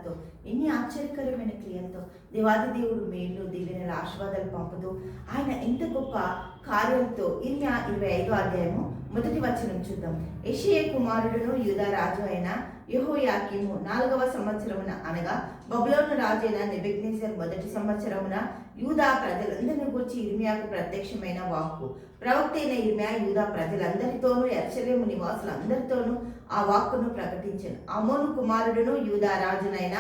అద్భుతాలతో, ఎన్ని ఆశ్చర్యకరమైన క్రియలతో దేవాది దేవుడు మేలు దీవెనల ఆశీర్వాదాలు పంపుతూ ఆయన ఎంత గొప్ప కార్యంతో ఇర్మియా 25వ అధ్యాయము 1వ వచనం చూద్దాం. యెషయా కుమారుడును యూదా రాజు అయిన యెహోయాకీము 4వ సంవత్సరమున అనగా బబులోను రాజైన నెబుకద్నెజర్ 1వ సంవత్సరమున యూదా ప్రజలందరిని గురించి ఇర్మియాకు ప్రత్యక్షమైన వాక్కు. ప్రవక్త అయిన ఇర్మియా యూదా ప్రజలందరితోనూ యెరూషలేము నివాసులందరితోనూ ఆ వాక్కును ప్రకటించెను. ఆమోను కుమారుడును యూదా రాజునైన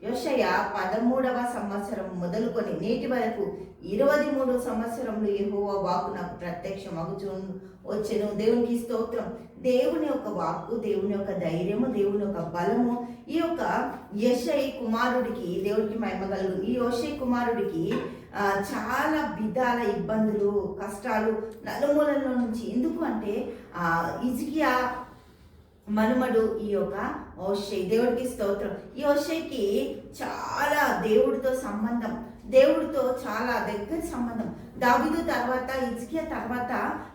యోషయా 13వ సంవత్సరం మొదలుకొని నేటి వరకు 23 సంవత్సరంలో యెహోవా వాక్కు నాకు ప్రత్యక్షమగుచూ వచ్చెను. దేవునికి స్తోత్రం. దేవుని యొక్క వాక్కు, దేవుని యొక్క ధైర్యము, దేవుని యొక్క బలము ఈ యొక్క యెషయా కుమారుడికి దేవుడికి మహిమ కలుగు. ఈ యోషై కుమారుడికి చాలా విధాల ఇబ్బందులు, కష్టాలు నలుమూలల నుంచి. ఎందుకు అంటే హిజ్కియా మనుమడు ఈ యొక్క హోషై. దేవుడికి స్తోత్రం. ఈ హోషైకి చాలా దేవుడితో సంబంధం, దేవుడితో చాలా దగ్గర సంబంధం. దావీదు తర్వాత హిజ్కియా తర్వాత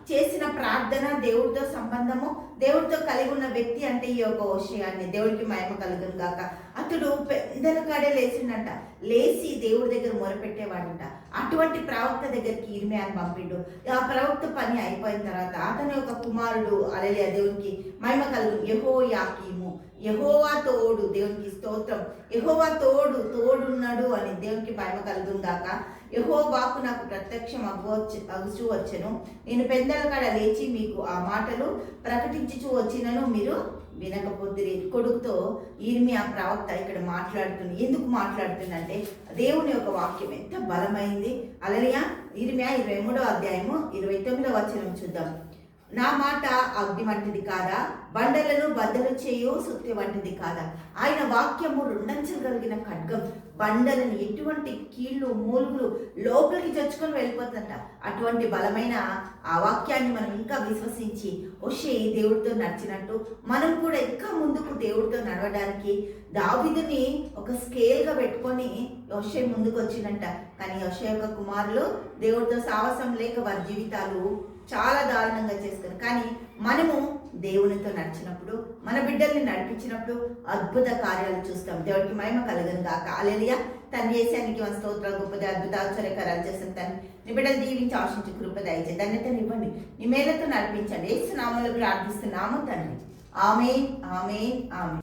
చేసిన ప్రార్థన దేవుడితో సంబంధము, దేవుడితో కలిగి ఉన్న వ్యక్తి అంటే ఈ యొక్క హోషై అని. దేవుడికి మహిమ కలుగును గాక. అతడు పెద్దల కాడే లేచిండంట, లేచి దేవుడి దగ్గర మొరపెట్టేవాడంట. అటువంటి ప్రవక్త దగ్గరికి ఇర్మియాను పంపిండు. ఆ ప్రవక్త పని అయిపోయిన తర్వాత అతని యొక్క కుమారుడు హల్లెలూయా దేవునికి మహిమ కలుగును యెహోయాకీము. యెహోవా తోడు, దేవునికి స్తోత్రం. యెహోవా తోడున్నాడు అని దేవునికి మహిమ కలుగును గాక. యెహోవా వాక్కు నాకు ప్రత్యక్షం అగుచూ వచ్చెను. నేను పెద్దల కాడ లేచి మీకు ఆ మాటలు ప్రకటించుచూ వచ్చినను మీరు వినకపోతిరి. కొడుకుతో ఇర్మియా ప్రవక్త ఇక్కడ మాట్లాడుతుంది. ఎందుకు మాట్లాడుతుందంటే దేవుని యొక్క వాక్యం ఎంత బలమైంది. హల్లెలూయా. ఇర్మియా 23వ అధ్యాయము 29వ వచనం చూద్దాం. నా మాట అగ్ని వంటిది కాదా, బండలను బద్దలు చేయు సుత్తి వంటిది కాదా. ఆయన వాక్యము రెండంచెలు కలిగిన ఖడ్గం, బండలను ఎటువంటి కీళ్ళు మూలుగులు లోపలికి చొచ్చుకొని వెళ్ళిపోతుందంట. అటువంటి బలమైన ఆ వాక్యాన్ని మనం ఇంకా విశ్వసించి హోషై దేవుడితో నడిచినట్టు మనం కూడా ఇంకా ముందుకు దేవుడితో నడవడానికి దావీదుని ఒక స్కేల్గా పెట్టుకొని హోషై ముందుకు వచ్చిందంట. కానీ హోషై యొక్క కుమారులు దేవుడితో సాహసం లేక వారి జీవితాలు చాలా దారుణంగా చేస్తారు. కానీ మనము దేవునితో నడిచినప్పుడు, మన బిడ్డల్ని నడిపించినప్పుడు అద్భుత కార్యాలు చూస్తాం. దేవుడికి మహిమ కలుగును గాక. హల్లెలూయా. తండ్రి యేసయ్యానికి మన స్తోత్రాలు, గొప్పది అద్భుత ఆశ్చర్యకార్యాలు చేసిన తండ్రి నీ బిడ్డలు దీవించి ఆశించి కృప దయచేసి ధన్యతను ఇవ్వండి. నీ మేలతో నడిపించండి. యేసు నామములో ప్రార్థిస్తున్నాము తండ్రి. ఆమేన్, ఆమేన్, ఆమేన్.